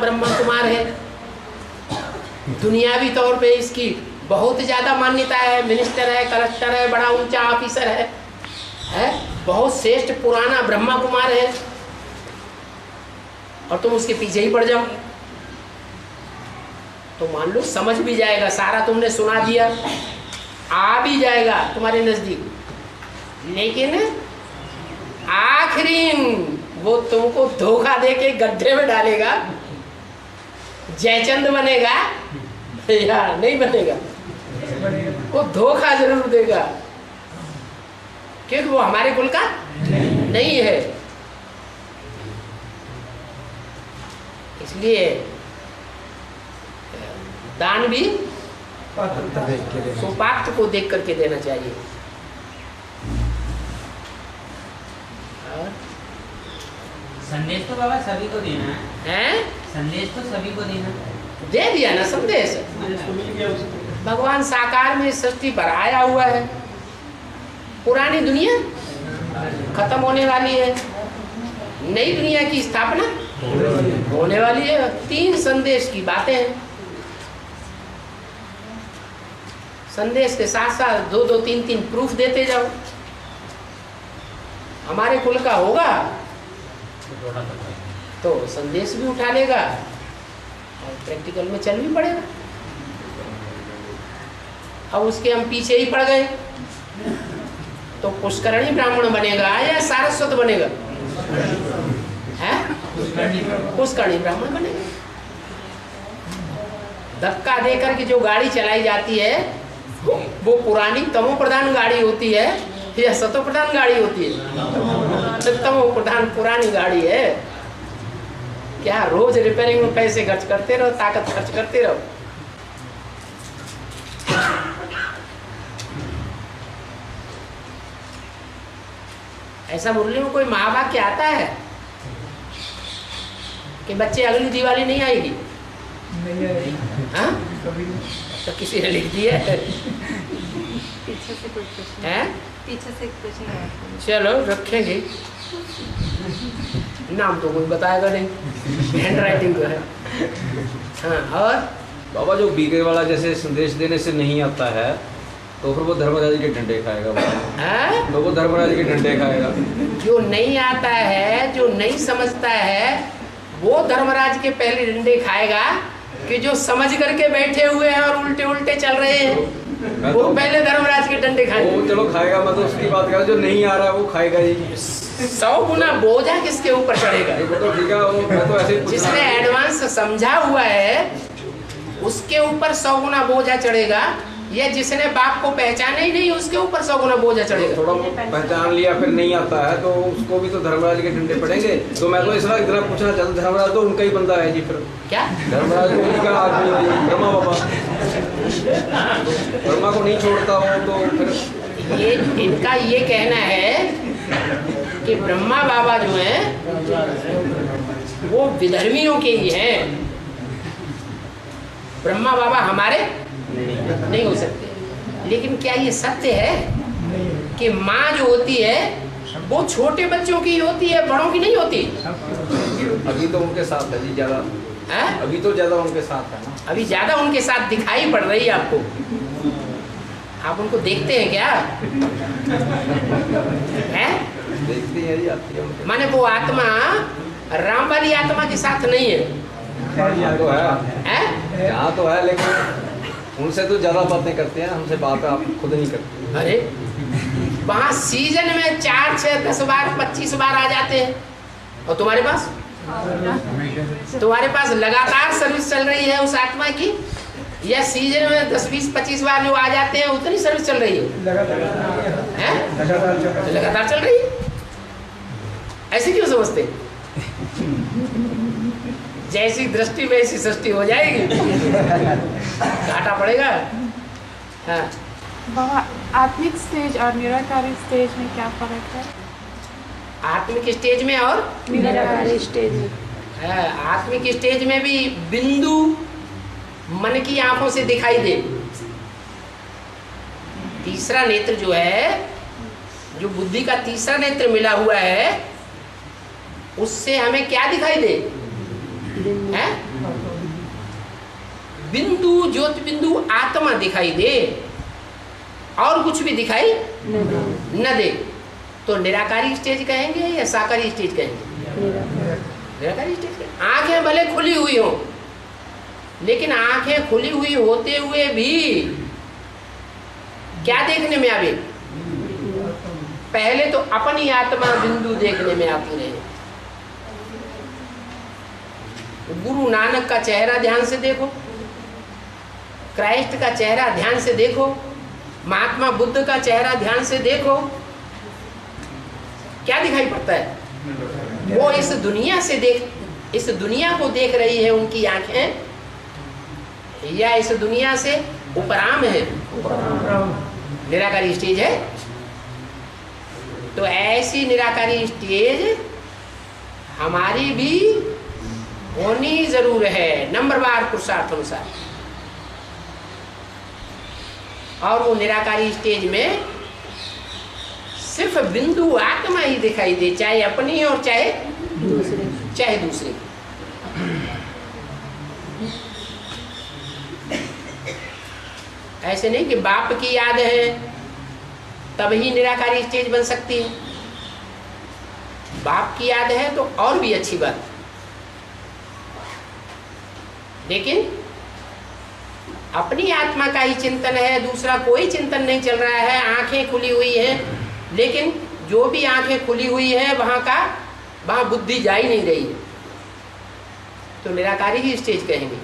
ब्रह्मा कुमार है। दुनियावी तौर पे इसकी बहुत ज़्यादा मान्यता है, मिनिस्टर है, कलेक्टर है, बड़ा ऊंचा ऑफिसर है, बहुत श्रेष्ठ पुराना ब्रह्मा कुमार है, और तुम उसके पीछे ही पड़ जाओ तो मान लो समझ भी जाएगा, सारा तुमने सुना दिया, आ भी जाएगा तुम्हारे नजदीक, लेकिन आखिरी वो तुमको धोखा देके गड्ढे में डालेगा। जयचंद बनेगा या नहीं बनेगा, वो धोखा जरूर देगा, क्योंकि वो हमारे कुल का नहीं है। इसलिए दान भी सुपात्र को देख करके देना चाहिए। संदेश तो बाबा सभी को देना है, संदेश तो सभी को देना दे दिया ना संदेश। भगवान साकार में सृष्टि पर आया हुआ है, पुरानी दुनिया खत्म होने वाली है, नई दुनिया की स्थापना होने वाली है। 3 संदेश की बातें हैं, संदेश के साथ साथ 2-2, 3-3 प्रूफ देते जाओ। हमारे कुल का होगा तो संदेश भी उठा लेगा और प्रैक्टिकल में चल भी पड़ेगा। अब उसके हम पीछे ही पड़ गए तो पुष्करणी ब्राह्मण बनेगा या सारस्वत बनेगा? है पुष्करणी ब्राह्मण बनेगा। धक्का देकर के जो गाड़ी चलाई जाती है वो पुरानी तमो प्रधान गाड़ी होती है या सतो प्रधान गाड़ी होती है? तमो प्रधान पुरानी गाड़ी है। क्या रोज रिपेयरिंग में पैसे खर्च करते रहो, ताकत खर्च करते रहो। ऐसा मुरली में कोई महावाक्य आता है कि बच्चे अगली दिवाली नहीं आएगी? नहीं आएगी। हाँ? कभी नहीं। तो किसी ने लिख दिया है। पीछे से कोई प्रश्न हैं? पीछे से एक प्रश्न है। चलो रखेंगे, नाम तो कोई बताएगा नहीं, हैंड राइटिंग तो है। हाँ, और बाबा जो बीके वाला जैसे संदेश देने से नहीं आता है तो फिर वो धर्मराज के डंडे खाएगा। है? तो वो धर्मराज के डंडे खाएगा। जो नहीं आता है, जो नहीं समझता है, वो धर्मराज के पहले डंडे खाएगा कि जो समझ करके बैठे हुए हैं और उल्टे उल्टे चल रहे हैं वो पहले धर्मराज के डंडे खाएंगे। वो चलो खाएगा, मैं तो उसकी बात कर रहा हूं, जो नहीं आ रहा है वो खाएगा ही। 100 गुना बोझा किसके ऊपर चढ़ेगा? वो तो ठीक है, मैं तो ऐसे ही पूछ रहा जिसने हूं। एडवांस समझा हुआ है उसके ऊपर 100 गुना बोझा चढ़ेगा, या जिसने बाप को पहचाना ही नहीं उसके ऊपर 100 गुना बोझा चढ़ेगा। थोड़ा पहचान लिया फिर नहीं आता है तो उसको भी तो धर्मराज के डंडे पड़ेंगे। तो मैं तो इसलिए इतना पूछना चाहता हूं, धर्मराज तो उनका ही बंदा है जी। फिर क्या धर्मराज तो उनका आदमी है जी, ब्रह्मा बाबा। ब्रह्मा को नहीं छोड़ता हो तो फिर ये इनका ये कहना है कि ब्रह्मा बाबा जो है वो विधर्मियों के ही हैं, ब्रह्मा बाबा हमारे नहीं हो सकते। लेकिन क्या ये सत्य है कि माँ जो होती है वो छोटे बच्चों की होती है, बड़ों की नहीं होती? अभी तो उनके साथ है जी ज्यादा। है? अभी तो ज्यादा उनके साथ है ना। अभी ज्यादा उनके साथ दिखाई पड़ रही है आपको। आप उनको देखते हैं क्या? हैं? देखती है जी, आती है उनके। माने वो आत्मा राम वाली आत्मा के साथ नहीं है। यहाँ तो है, हैं? यहाँ तो है, लेकिन उनसे तो ज्यादा बातें करते हैं, हमसे बात आप खुद नहीं करते। अरे वहाँ सीजन में 4, 6, 10 बार 25 बार आ जाते हैं, और तुम्हारे पास लगातार सर्विस चल रही है उस आत्मा की, या सीजन में 10, 20, 25 बार जो आ जाते हैं उतनी सर्विस चल रही है? लगातार चल रही है। ऐसे क्यों समझते? जैसी दृष्टि में ऐसी सृष्टि हो जाएगी, घाटा पड़ेगा। हाँ। बाबा, आत्मिक स्टेज और निराकारी स्टेज में क्या फर्क है? आत्मिक स्टेज में और निराकारी स्टेज में आत्मिक स्टेज में भी बिंदु मन की आंखों से दिखाई दे। तीसरा नेत्र जो है, जो बुद्धि का तीसरा नेत्र मिला हुआ है, उससे हमें क्या दिखाई दे? है? बिंदु ज्योति बिंदु आत्मा दिखाई दे और कुछ भी दिखाई न दे तो निराकारी स्टेज कहेंगे या साकारी स्टेज कहेंगे? निराकारी स्टेज कहेंगे। आंखें भले खुली हुई हो, लेकिन आंखें खुली हुई होते हुए भी क्या देखने में आवे? पहले तो अपनी आत्मा बिंदु देखने में आती रहे। गुरु नानक का चेहरा ध्यान से देखो, क्राइस्ट का चेहरा ध्यान से देखो, महात्मा बुद्ध का चेहरा ध्यान से देखो, क्या दिखाई पड़ता है? वो इस दुनिया से इस दुनिया को देख रही है उनकी आंखें, या इस दुनिया से उपराम है? निराकारी स्टेज है। तो ऐसी निराकारी स्टेज हमारी भी होनी जरूर है, नंबरवार पुरुषार्थ अनुसार। और वो निराकारी स्टेज में सिर्फ बिंदु आत्मा ही दिखाई दे, चाहे अपनी और चाहे दूसरे। ऐसे नहीं कि बाप की याद है तब ही निराकारी स्टेज बन सकती है। बाप की याद है तो और भी अच्छी बात, लेकिन अपनी आत्मा का ही चिंतन है, दूसरा कोई चिंतन नहीं चल रहा है। आंखें खुली हुई हैं, लेकिन जो भी आंखें खुली हुई है वहां बुद्धि जा ही नहीं रही है, तो निराकारी ही स्टेज कहेंगे।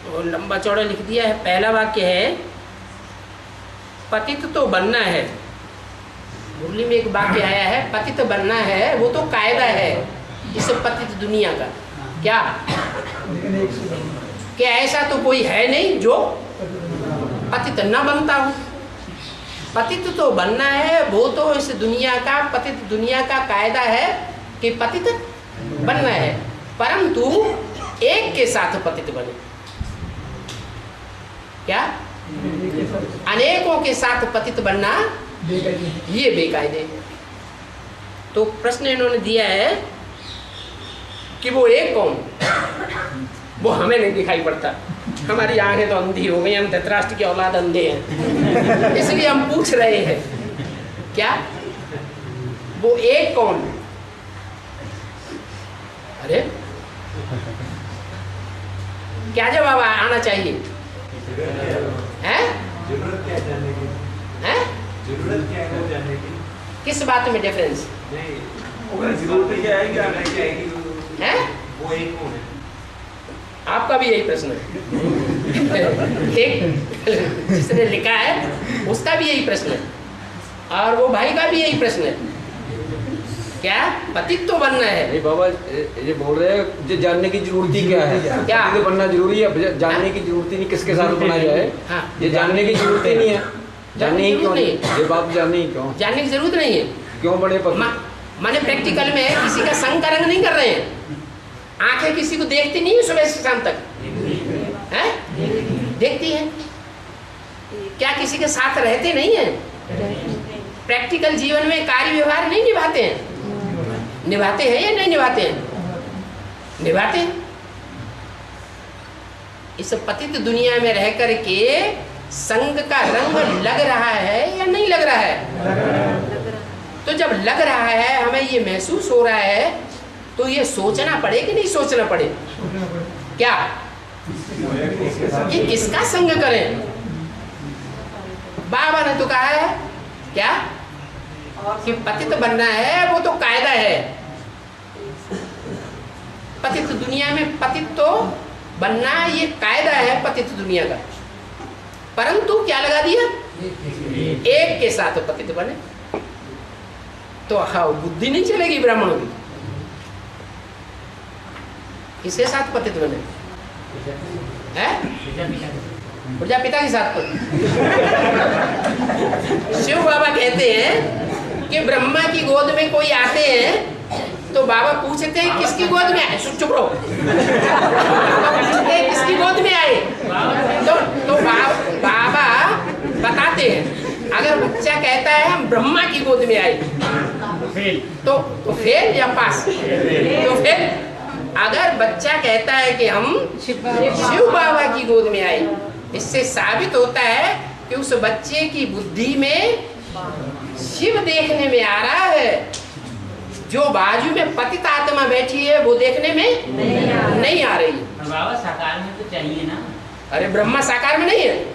और लंबा चौड़ा लिख दिया है। पहला वाक्य है पतित तो बनना है। मुरली में एक वाक्य आया है पतित बनना है, वो तो कायदा है इस पतित दुनिया का। क्या ऐसा तो कोई है नहीं जो पतित न बनता हो? पतित तो बनना है, वो तो इस दुनिया का, पतित दुनिया का कायदा है कि पतित बनना है, परंतु एक के साथ पतित बने। क्या? अनेकों के साथ पतित बनना ये बेकायदे। तो प्रश्न इन्होंने दिया है कि वो एक कौन? वो हमें नहीं दिखाई पड़ता, हमारी आंखें तो अंधी हो गई, हम धृतराष्ट्र की औलाद अंधे हैं, इसलिए हम पूछ रहे हैं क्या वो एक कौन? अरे क्या जवाब आना चाहिए? हैं? जरूरत क्या है जानने की? हैं? जरूरत क्या है जानने की? किस बात में डिफरेंस नहीं, जरूरत क्या है जानने की? हैं? वो एक कौन है? आपका भी यही प्रश्न है। एक जिसने लिखा है उसका भी यही प्रश्न है, और वो भाई का भी यही प्रश्न है। क्या पतित तो बनना है? नहीं बाबा, ये बोल रहे हैं जो जानने की जरूरत ही क्या है? क्या पतित बनना जरूरी है? जानने की जरूरत ही नहीं, किसके साथ बना जाए? हाँ, ये जानने की जरूरत ही नहीं है। जानने ही क्यों नहीं? ये बात जानने ही क्यों? जानने की जरूरत नहीं है। क्यों बड़े माने प्रैक्टिकल में किसी का संग का रंग नहीं कर रहे हैं। आंखें किसी को देखती नहीं है सुबह से शाम तक, हैं? देखती है। क्या किसी के साथ रहते नहीं है? प्रैक्टिकल जीवन में कार्य व्यवहार नहीं निभाते हैं? निभाते हैं या नहीं निभाते हैं? निभाते हैं। इस पतित दुनिया में रह कर के संग का रंग लग रहा है या नहीं लग रहा है? तो जब लग रहा है, हमें ये महसूस हो रहा है, तो ये सोचना पड़े कि नहीं सोचना पड़े? क्या कि किसका संग करें? बाबा ने तो कहा है क्या कि पतित बनना है, वो तो कायदा है। पतित दुनिया में पतित तो बनना ये कायदा है पतित दुनिया का, परंतु क्या लगा दिया? एक के साथ पतित बने। तो हाँ, बुद्धि नहीं चलेगी ब्राह्मणों की। किसके साथ पतित बने? प्रजापिता के साथ शिव बाबा कहते हैं कि ब्रह्मा की गोद में कोई आते हैं तो बाबा पूछते हैं किसकी गोद में आए? चुप रहो। पूछते हैं किसकी गोद में आए? तो बाबा बताते हैं अगर बच्चा कहता है हम ब्रह्मा की गोद में आए तो फेल या पास? तो फेल। अगर बच्चा कहता है कि हम शिव बाबा की गोद में आए, इससे साबित होता है कि उस बच्चे की बुद्धि में शिव देखने में आ रहा है, जो बाजू में पतित आत्मा बैठी है वो देखने में नहीं आ रही। बाबा साकार में तो चाहिए ना। अरे ब्रह्मा साकार में नहीं है।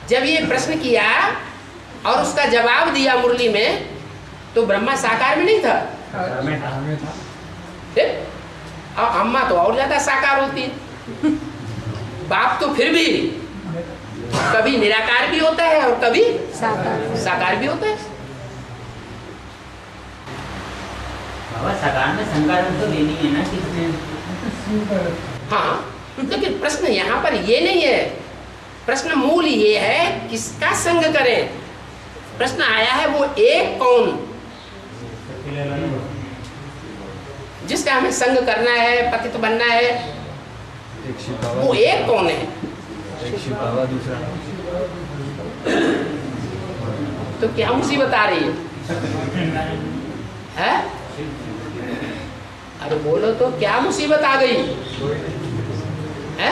जब ये प्रश्न किया और उसका जवाब दिया मुरली में, तो ब्रह्मा साकार में नहीं था। और अम्मा तो और ज्यादा साकार होती है। बाप तो फिर भी कभी निराकार भी होता है और कभी साकार भी होता है। बाबा साकार में संकार तो लेनी है ना किसने। हाँ, लेकिन प्रश्न यहाँ पर ये नहीं है। प्रश्न मूल ये है किसका संग करें। प्रश्न आया है वो एक कौन, जिसका हमें संग करना है, पतित बनना है, वो एक कौन है। तो क्या मुसीबत आ रही है? अरे बोलो तो क्या मुसीबत आ गई है?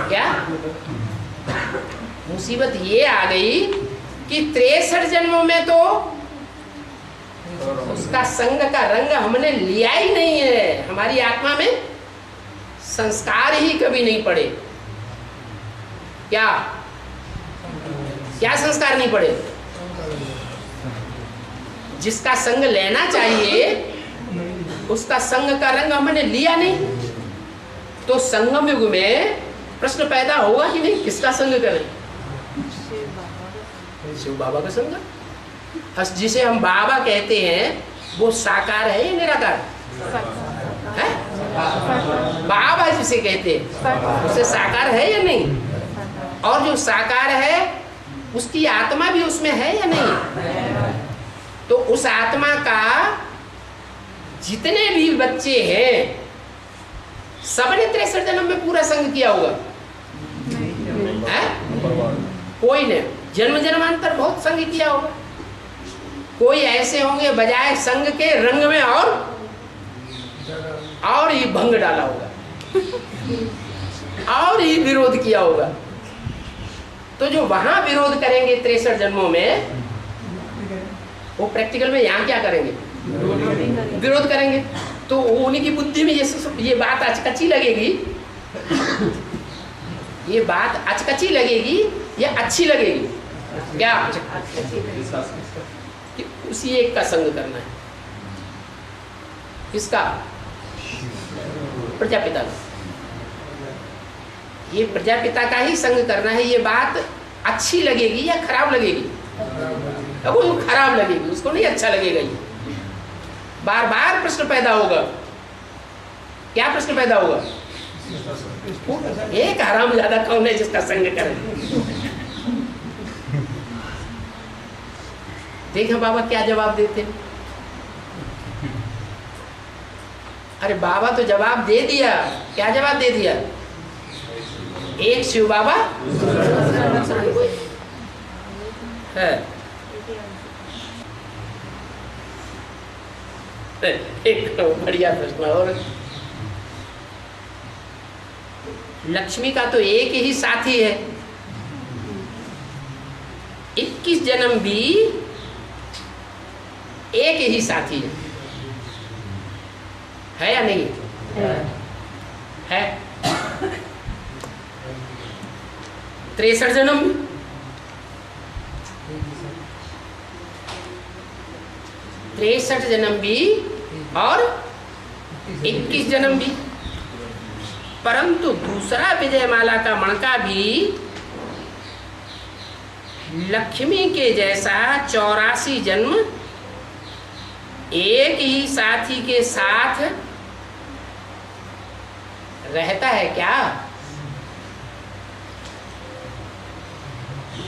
क्या मुसीबत ये आ गई कि 63 जन्मों में तो उसका संग का रंग हमने लिया ही नहीं है। हमारी आत्मा में संस्कार ही कभी नहीं पड़े। क्या क्या संस्कार नहीं पड़े? जिसका संग लेना चाहिए उसका संग का रंग हमने लिया नहीं। तो संगम युग में प्रश्न पैदा होगा कि नहीं, किसका संग करें? शिव बाबा का संग। जिसे हम बाबा कहते हैं वो साकार है या निराकार है? बाबा जिसे कहते हैं उसे साकार है या नहीं? और जो साकार है उसकी आत्मा भी उसमें है या नहीं? तो उस आत्मा का जितने भी बच्चे हैं सबने 63 जन्म में पूरा संग किया होगा है? कोई ने जन्म जन्मांतर बहुत संग किया होगा। कोई ऐसे होंगे बजाय संग के रंग में और ही भंग डाला होगा और ही विरोध किया होगा। तो जो वहां विरोध करेंगे 63 जन्मों में, वो प्रैक्टिकल में यहाँ क्या करेंगे? विरोध करेंगे। तो उन्हीं की बुद्धि में ये बात अचकची लगेगी, ये बात अचकची लगेगी या अच्छी लगेगी? क्या? कि उसी एक का संग करना है। किसका? प्रजापिता का। ये प्रजापिता का ही संग करना है। ये बात अच्छी लगेगी या खराब लगेगी? अब वो खराब लगेगी, उसको नहीं अच्छा लगेगा। ये बार बार प्रश्न पैदा होगा। क्या प्रश्न पैदा होगा? एक हराम ज्यादा कौन है जिसका संग करे? देखो बाबा क्या जवाब देते। अरे बाबा तो जवाब दे दिया। क्या जवाब दे दिया? एक शिव बाबा है। एक बढ़िया प्रश्न और, लक्ष्मी का तो एक ही साथी है। 21 जन्म भी एक ही साथी है या नहीं है? 63 जन्म 63 जन्म भी और 21 जन्म भी। परंतु दूसरा विजयमाला का मणका भी लक्ष्मी के जैसा 84 जन्म एक ही साथी के साथ रहता है क्या?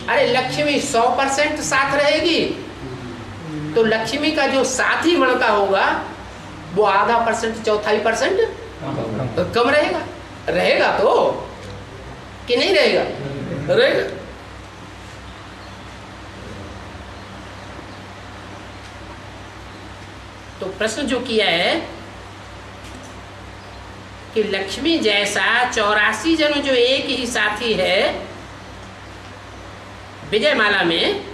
अरे लक्ष्मी 100% साथ रहेगी तो लक्ष्मी का जो साथी मणका होगा वो आधा परसेंट 1/4% कम रहेगा। रहेगा तो कि नहीं रहेगा? रहेगा। तो प्रश्न जो किया है कि लक्ष्मी जैसा 84 जन्म जो एक ही साथी है विजयमाला में,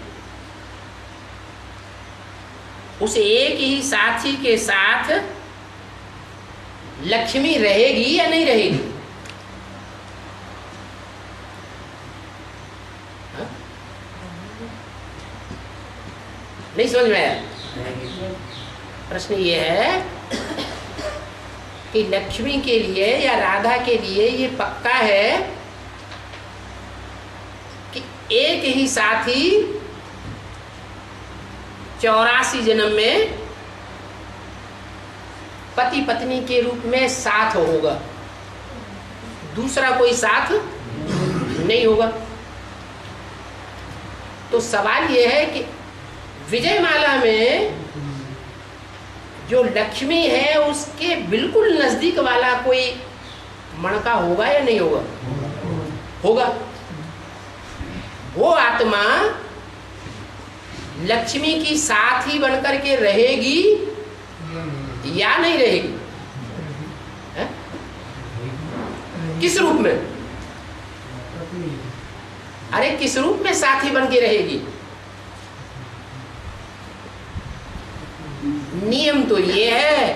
उस एक ही साथी के साथ लक्ष्मी रहेगी या नहीं रहेगी? हा? नहीं समझ में आया? प्रश्न ये है कि लक्ष्मी के लिए या राधा के लिए ये पक्का है कि एक ही साथी 84 जन्म में पति पत्नी के रूप में साथ होगा, दूसरा कोई साथ नहीं होगा। तो सवाल यह है कि विजयमाला में जो लक्ष्मी है उसके बिल्कुल नजदीक वाला कोई मणका होगा या नहीं होगा? होगा। वो आत्मा लक्ष्मी की साथी बनकर के रहेगी या नहीं रहेगी? है? किस रूप में? अरे किस रूप में साथी बन के रहेगी? नियम तो ये है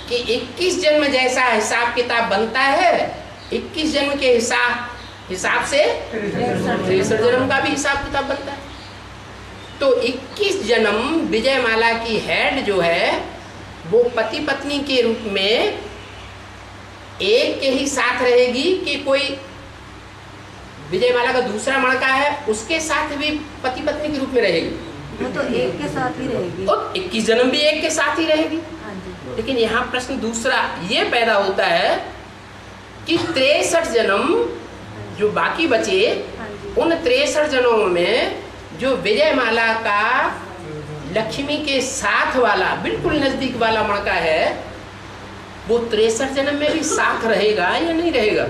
कि 21 जन्म जैसा हिसाब किताब बनता है, 21 जन्म के हिसाब से 63 जन्म का भी हिसाब किताब बनता है। तो 21 जन्म विजयमाला की हेड जो है वो पति पत्नी के रूप में एक के ही साथ रहेगी कि कोई विजयमाला का दूसरा मणका है उसके साथ भी पति पत्नी के रूप में रहेगी? वो तो एक के साथ ही रहेगी। और 21 जन्म भी एक के साथ ही रहेगी। हाँ जी। लेकिन यहाँ प्रश्न दूसरा ये पैदा होता है कि 63 जन्म जो बाकी बचे, हाँ जी। उन 63 जन्मों में जो विजयमाला का लक्ष्मी के साथ वाला बिल्कुल नजदीक वाला मणका है वो 63 जन्म में भी साथ रहेगा या नहीं रहेगा?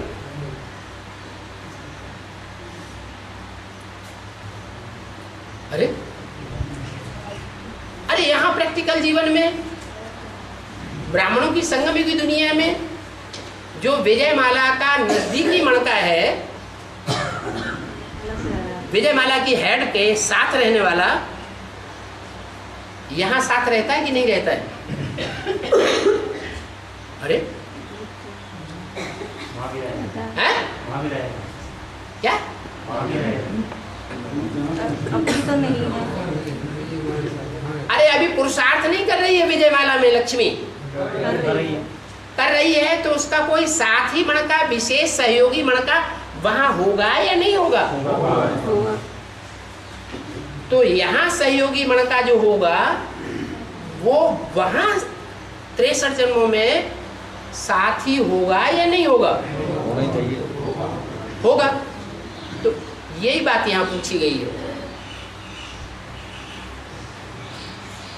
अरे यहाँ प्रैक्टिकल जीवन में ब्राह्मणों की संगम की दुनिया में जो विजयमाला का नजदीकी मणका है, विजयमाला की हेड के साथ रहने वाला, यहाँ साथ रहता है कि नहीं रहता है? अरे हैं? क्या? अभी तो नहीं है। अरे अभी पुरुषार्थ नहीं कर रही है विजयमाला में लक्ष्मी, कर रही है तो उसका कोई साथी मणका, विशेष सहयोगी मणका वहां होगा या नहीं होगा? तो यहाँ सहयोगी मणका जो होगा वो वहां 63 जन्मों में साथी होगा या नहीं होगा? होना ही चाहिए। होगा। तो यही बात यहाँ पूछी गई है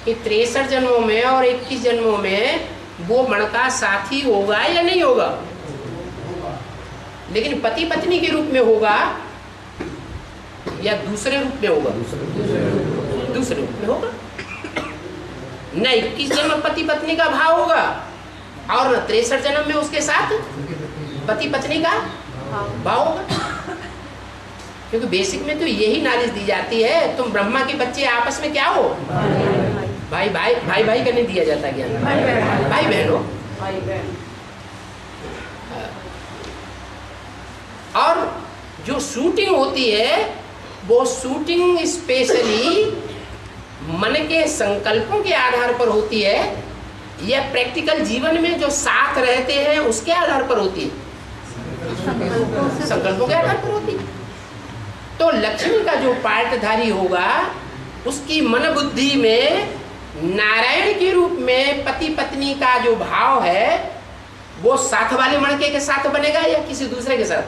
कि 63 जन्मों में और 21 जन्मों में वो मणका साथी होगा या नहीं होगा? लेकिन पति पत्नी के रूप में होगा या दूसरे रूप में होगा? दूसरे रूप में होगा। न 21 जन्म पति पत्नी का भाव होगा और न 63 जन्म में उसके साथ पति पत्नी का भाव होगा। क्योंकि बेसिक में तो यही नॉलेज दी जाती है, तुम ब्रह्मा के बच्चे आपस में क्या हो? भाई भाई भाई भाई करने दिया जाता है ज्ञान, भाई बहन हो। और जो शूटिंग होती है वो शूटिंग स्पेशली मन के संकल्पों के आधार पर होती है या प्रैक्टिकल जीवन में जो साथ रहते हैं उसके आधार पर होती है? संकल्पों के आधार पर होती है। तो लक्ष्मी का जो पार्टधारी होगा उसकी मन बुद्धि में नारायण के रूप में पति पत्नी का जो भाव है वो साथ वाले मणके के साथ बनेगा या किसी दूसरे के साथ?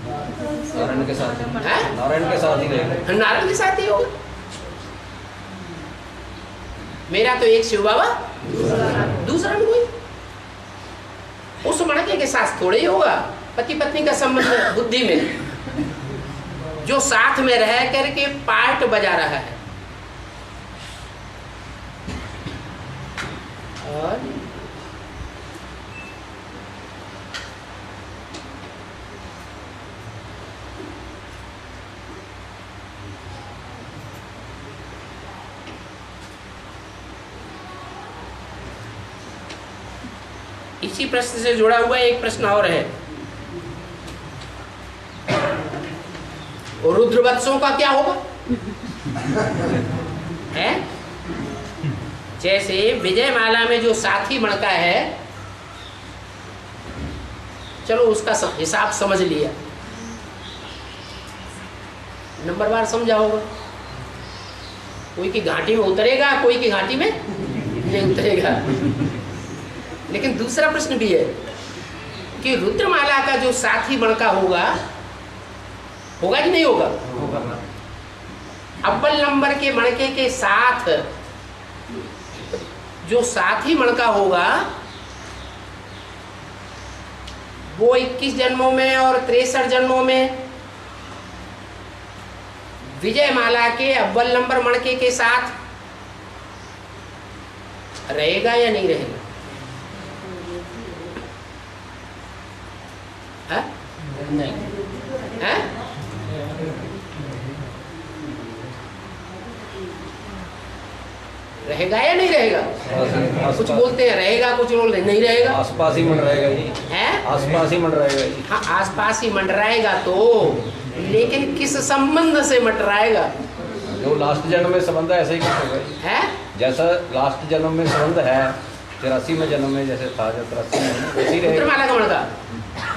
नारायण के साथ ही। है? नारायण के साथ ही रहेगा। नारायण के साथ ही होगा। मेरा तो एक शिव बाबा, दूसरा भी कोई। उस मणके के साथ थोड़े ही होगा पति पत्नी का संबंध बुद्धि में। जो साथ में रह करके पार्ट बजा रहा है। और इसी प्रश्न से जुड़ा हुआ एक प्रश्न और है, रुद्रवत्सों का क्या होगा? है जैसे विजयमाला में जो साथी मणका है, चलो उसका हिसाब समझ लिया, नंबरवार समझा होगा। कोई की घाटी में उतरेगा, कोई की घाटी में नहीं उतरेगा। लेकिन दूसरा प्रश्न भी है कि रुद्रमाला का जो साथी मणका होगा कि नहीं होगा? अव्वल नंबर के मणके के साथ जो साथी मणका होगा वो 21 जन्मों में और 63 जन्मों में विजयमाला के अव्वल नंबर मणके के साथ रहेगा या नहीं रहेगा? नहीं। है? रहेगा या नहीं रहेगा? कुछ बोलते हैं रहेगा, कुछ बोलते हैं नहीं रहेगा। आसपास ही मंडराएगा जी। है? आसपास ही मंडराएगा जी। हाँ, आसपास ही मंडराएगा तो, लेकिन किस संबंध से मंडराएगा? जो लास्ट जन्म में संबंध है ऐसे ही कुछ होगा जी। है? जैसा लास्ट जन्म में संबंध है, 83 में जन्म में जैसे था, 83 में वैसे ही रहेगा। रुद्रमाला का मणका,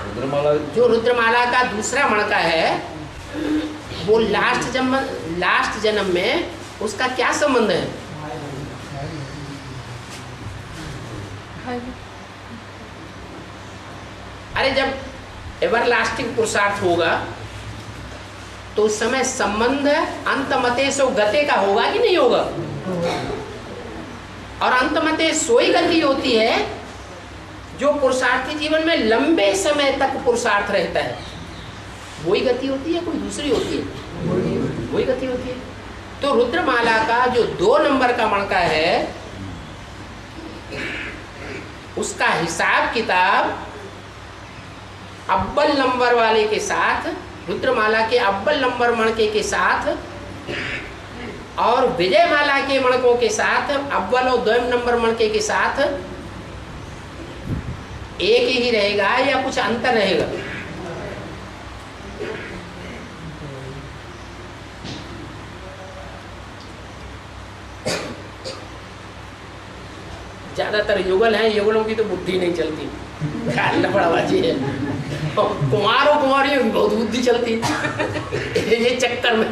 रुद्रमाला जो रुद्रमाला का दूसरा मणका है, वो लास्ट जन्म में उसका क्या संबंध है? अरे जब एवरलास्टिंग पुरुषार्थ होगा तो उस समय संबंध अंतमते सो गते का होगा कि नहीं होगा? और अंतमते सोई गति होती है जो पुरुषार्थी जीवन में लंबे समय तक पुरुषार्थ रहता है। वही गति होती है, कोई दूसरी होती है? वही गति होती है। तो रुद्रमाला का जो 2 नंबर का मणका है, उसका हिसाब किताब अव्वल नंबर वाले के साथ, रुद्रमाला के अव्वल नंबर मणके के साथ और विजयमाला के मणकों के साथ, अव्वल और द्वयम नंबर मणके के साथ एक ही रहेगा या कुछ अंतर रहेगा? ज्यादातर युगल हैं, युगलों की तो बुद्धि नहीं चलती, लफड़ाबाजी है। कुमार और कुमारियों की बहुत बुद्धि चलती है। ये चक्कर में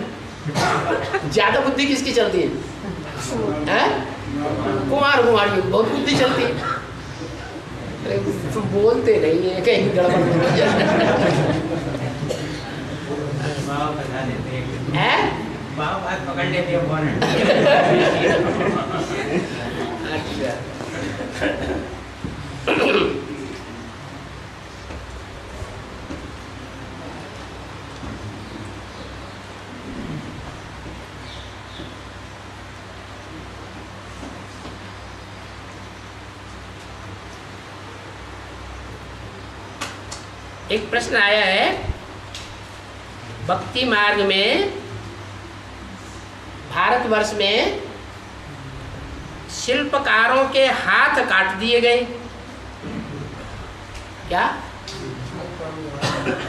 ज्यादा बुद्धि किसकी चलती है? कुमार कुमारियों की बहुत बुद्धि चलती है। अरे तो बोलते नहीं है, कहीं गड़बड़ हो जाए। बात पकड़ लेते हैं कौन है? अच्छा, एक प्रश्न आया है, भक्ति मार्ग में भारतवर्ष में शिल्पकारों के हाथ काट दिए गए। क्या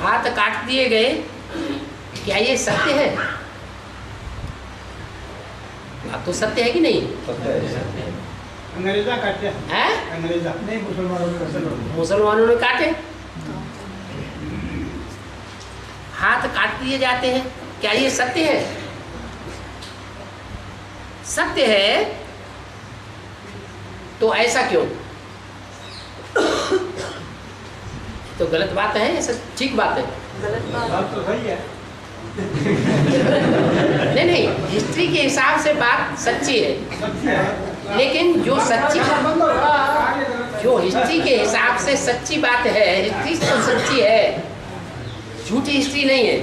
हाथ काट दिए गए? क्या ये सत्य है? अब तो सत्य है कि नहीं? अंग्रेजा काटे हैं? अंग्रेजा नहीं, मुसलमानों ने काटे, हाथ काट दिए जाते हैं। क्या ये सत्य है? सत्य है तो ऐसा क्यों? तो गलत बात है, ऐसा ठीक बात है? गलत बात। बात तो सही है। नहीं, हिस्ट्री के हिसाब से बात सच्ची है, लेकिन जो हिस्ट्री के हिसाब से सच्ची बात है, हिस्ट्री तो सच्ची है, झूठी हिस्ट्री नहीं है।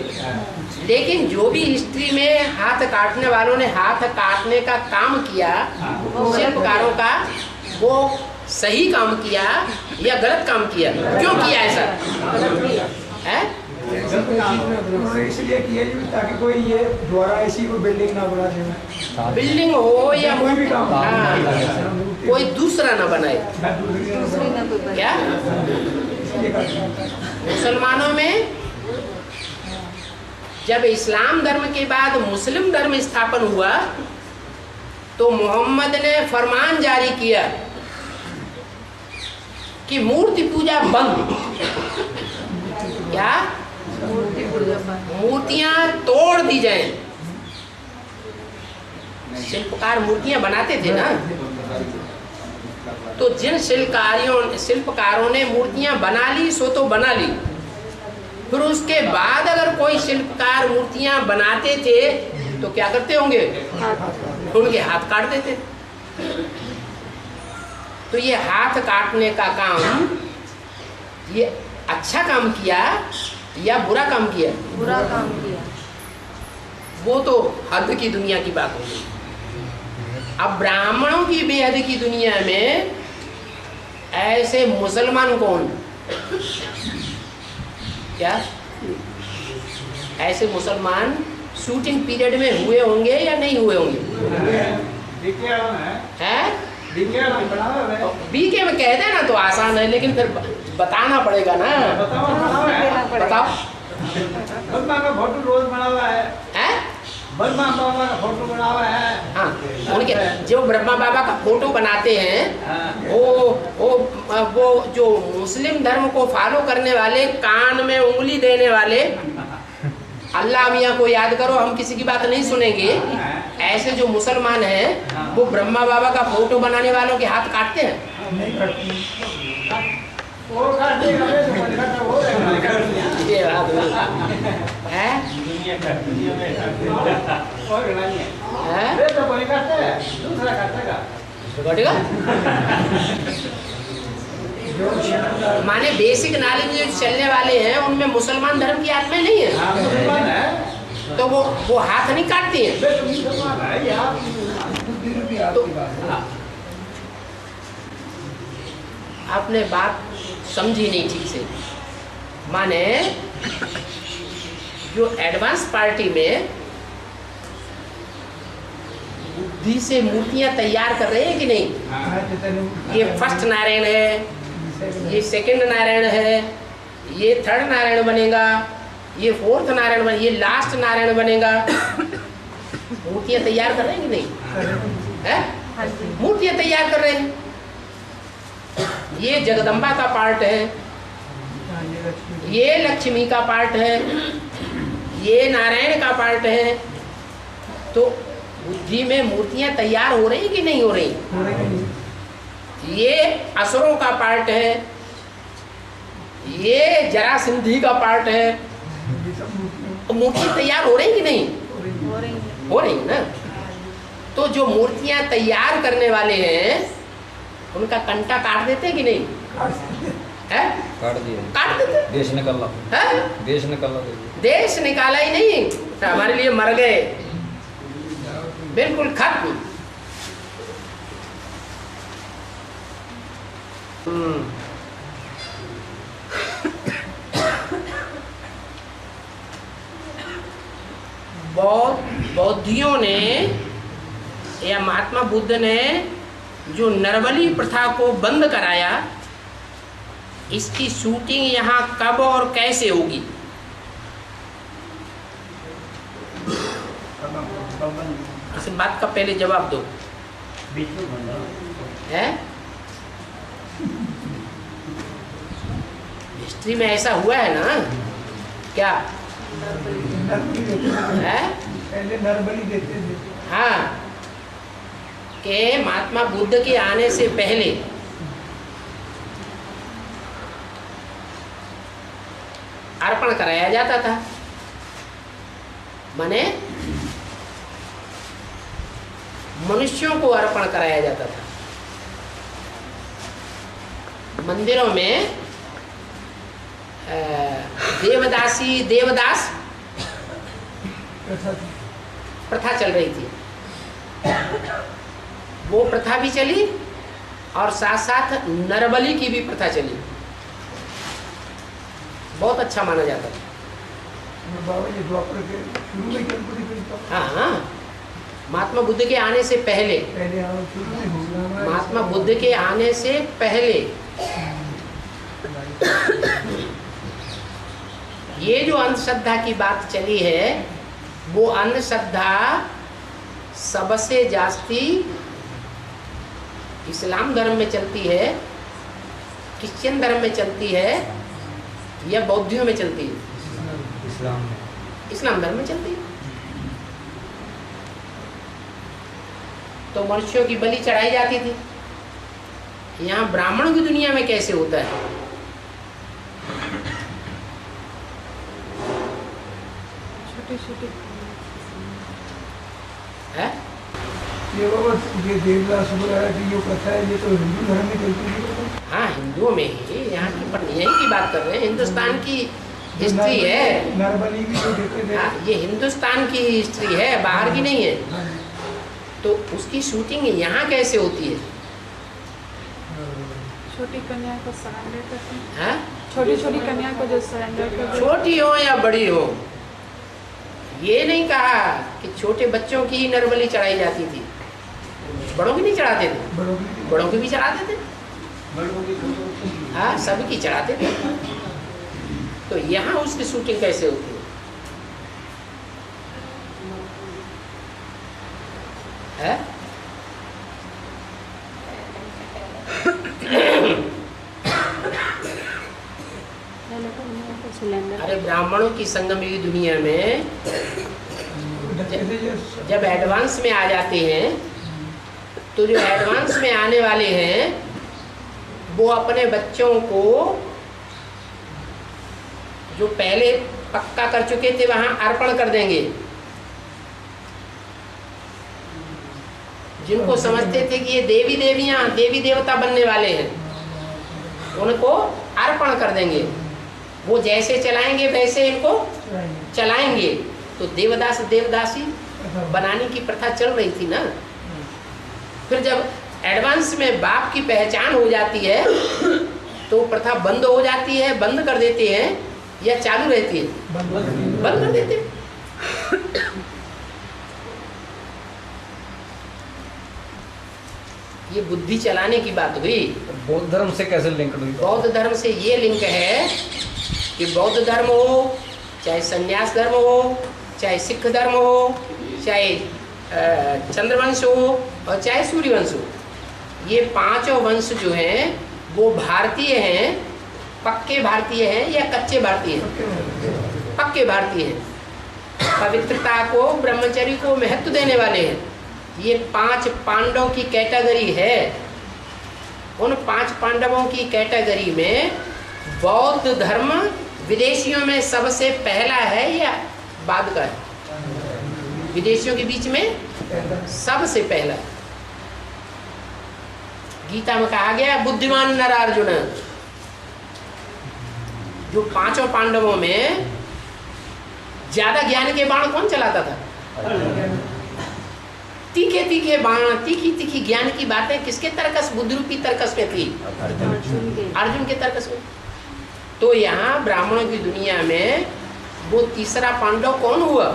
लेकिन जो भी हिस्ट्री में हाथ काटने वालों ने हाथ काटने का काम किया, शिल्पकारों का, वो सही काम किया या गलत काम किया? क्यों किया ऐसा है? इसलिए किया ताकि कोई ये द्वारा ऐसी कोई बिल्डिंग ना बना दे, बिल्डिंग हो या कोई भी काम हाँ, कोई दूसरा ना बनाए। दूसरी ना कोई बने। क्या मुसलमानों में जब इस्लाम धर्म के बाद मुस्लिम धर्म स्थापन हुआ तो मोहम्मद ने फरमान जारी किया कि मूर्ति पूजा बंद। क्या? मूर्ति पूजा बंद। मूर्तियां तोड़ दी जाएं। शिल्पकार मूर्तियां बनाते थे ना, तो जिन शिल्पकारों ने मूर्तियां बना ली सो तो बना ली, फिर उसके बाद अगर कोई शिल्पकार मूर्तियां बनाते थे तो क्या करते होंगे? उनके हाथ काट देते। तो ये हाथ काटने का काम, ये अच्छा काम किया या बुरा काम किया? बुरा काम किया। वो तो हद की दुनिया की बात हो गई। अब ब्राह्मणों की बेहद की दुनिया में ऐसे मुसलमान कौन? क्या ऐसे मुसलमान शूटिंग पीरियड में हुए होंगे या नहीं हुए होंगे? हैं? बीके में कह देना तो आसान है, लेकिन फिर बताना पड़ेगा ना। बताओ। फोटो रोज बना हुआ है, हैं? ब्रह्मा बाबा का फोटो बना हुआ है। हाँ, उनके जो ब्रह्मा बाबा का फोटो बनाते हैं, वो जो मुस्लिम धर्म को फॉलो करने वाले, कान में उंगली देने वाले, अल्लाह मियाँ को याद करो, हम किसी की बात नहीं सुनेंगे, ऐसे जो मुसलमान हैं वो ब्रह्मा बाबा का फोटो बनाने वालों के हाथ काटते हैं? नहीं करती। वो काट देगा, वो ये बात है। तो कोई करते है, दूसरा करतेगा। घटेगा? माने बेसिक नॉलेज जो चलने वाले हैं उनमें मुसलमान धर्म की आत्मा नहीं है, तो वो हाथ नहीं काटती हैं। तो आपने बात समझी नहीं ठीक से। माने जो एडवांस पार्टी में बुद्धि से मूर्तियां तैयार कर रहे हैं कि नहीं? ये फर्स्ट नारायण है, ये सेकंड नारायण है, ये थर्ड नारायण बनेगा, ये फोर्थ नारायण बनेगा, ये लास्ट नारायण बनेगा। मूर्तियां तैयार कर रहे हैं कि नहीं? है? मूर्तियां तैयार कर रहे हैं। ये जगदम्बा का पार्ट है, ये लक्ष्मी का पार्ट है, ये नारायण का पार्ट है। तो बुद्धि में मूर्तियां तैयार हो रही कि नहीं हो रही? ये असुरों का पार्ट है, ये जरासंधी का पार्ट है। तो मूर्ति तैयार हो रही कि नहीं? हो रही ना। तो जो मूर्तियां तैयार करने वाले हैं उनका कंटा काट देते कि नहीं? है? काट दिए, काट देते। देश निकाला, है? देश निकाला। देश निकाला ही नहीं, तो हमारे लिए मर गए, बिल्कुल खत्म। बौद्धियों ने या महात्मा बुद्ध ने जो नरबली प्रथा को बंद कराया, इसकी शूटिंग यहाँ कब और कैसे होगी? इस बात का पहले जवाब दो। है? हिस्ट्री में ऐसा हुआ है ना? क्या है? पहले नरबली देते थे। हाँ, के महात्मा बुद्ध के आने से पहले अर्पण कराया जाता था। माने मनुष्यों को अर्पण कराया जाता था। मंदिरों में देवदासी देवदास प्रथा चल रही थी, वो प्रथा भी चली और साथ साथ नरबली की भी प्रथा चली। बहुत अच्छा माना जाता था। बाबा ये द्वापर के शुरू में गणपति बनता हाँ हाँ, महात्मा बुद्ध के आने से पहले, पहले हाँ शुरू में होगा महात्मा बुद्ध के आने से पहले ये जो अंधश्रद्धा की बात चली है, वो अंधश्रद्धा सबसे जास्ती इस्लाम धर्म में चलती है, क्रिश्चियन धर्म में चलती है या बौद्धियों में चलती है? इस्लाम धर्म में चलती है। तो मनुष्यों की बलि चढ़ाई जाती थी। यहाँ ब्राह्मणों की दुनिया में कैसे होता है? छोटी है? ये बाबा ये देवदास वगैरह की जो कथा है ये तो हिंदू धर्म में चलती है। हाँ, हिंदुओं में ही, यहाँ की पर यही की बात कर रहे हैं। हिंदुस्तान की हिस्ट्री है, नरबली भी जो देते थे। हाँ, ये हिंदुस्तान की हिस्ट्री है, बाहर की नहीं है। तो उसकी शूटिंग यहाँ कैसे होती है? छोटी कन्या को सरेंडर करते हैं। हाँ? छोटी छोटी कन्या को जो सरेंडर करते हैं। छोटी हो या बड़ी हो, ये नहीं कहा कि छोटे बच्चों की नरबली चढ़ाई जाती थी, बड़ों की नहीं चढ़ाते थे, बड़ों की भी चढ़ाते थे। हाँ, सबकी चढ़ाते थे। तो यहाँ उसकी शूटिंग कैसे होती है? अरे ब्राह्मणों की संगम युग दुनिया में जब एडवांस में आ जाते हैं, तो जो एडवांस में आने वाले हैं वो अपने बच्चों को जो पहले पक्का कर चुके थे वहां अर्पण कर देंगे। जिनको समझते थे कि ये देवी देवियां देवी देवता बनने वाले हैं, उनको अर्पण कर देंगे। वो जैसे चलाएंगे वैसे इनको चलाएंगे। तो देवदास देवदासी बनाने की प्रथा चल रही थी ना। फिर जब एडवांस में बाप की पहचान हो जाती है तो प्रथा बंद हो जाती है, बंद कर देते हैं या चालू रहती है? बंद कर देते हैं। ये बुद्धि चलाने की बात हुई। बौद्ध धर्म से कैसे लिंक हुई? बौद्ध धर्म से ये लिंक है कि बौद्ध धर्म हो, चाहे संन्यास धर्म हो, चाहे सिख धर्म हो, चाहे चंद्रवंश हो और चाहे सूर्यवंश हो, ये पांचों वंश जो हैं वो भारतीय हैं। पक्के भारतीय हैं या कच्चे भारतीय हैं? पक्के भारतीय हैं। पवित्रता को, ब्रह्मचर्य को महत्व देने वाले हैं। ये 5 पांडवों की कैटेगरी है। उन 5 पांडवों की कैटेगरी में बौद्ध धर्म विदेशियों में सबसे पहला है या बाद का है? विदेशियों के बीच में सबसे पहला। गीता में कहा गया बुद्धिमान नर अर्जुन। जो 5 पांडवों में ज्यादा ज्ञान के बाण कौन चलाता था? तीखे तीखे बाण, तीखी तीखी ज्ञान की बातें किसके तर्कस, बुद्ध रूपी तर्कस में थी? अर्जुन के तर्कस में। तो यहाँ ब्राह्मणों की दुनिया में वो तीसरा पांडव कौन हुआ?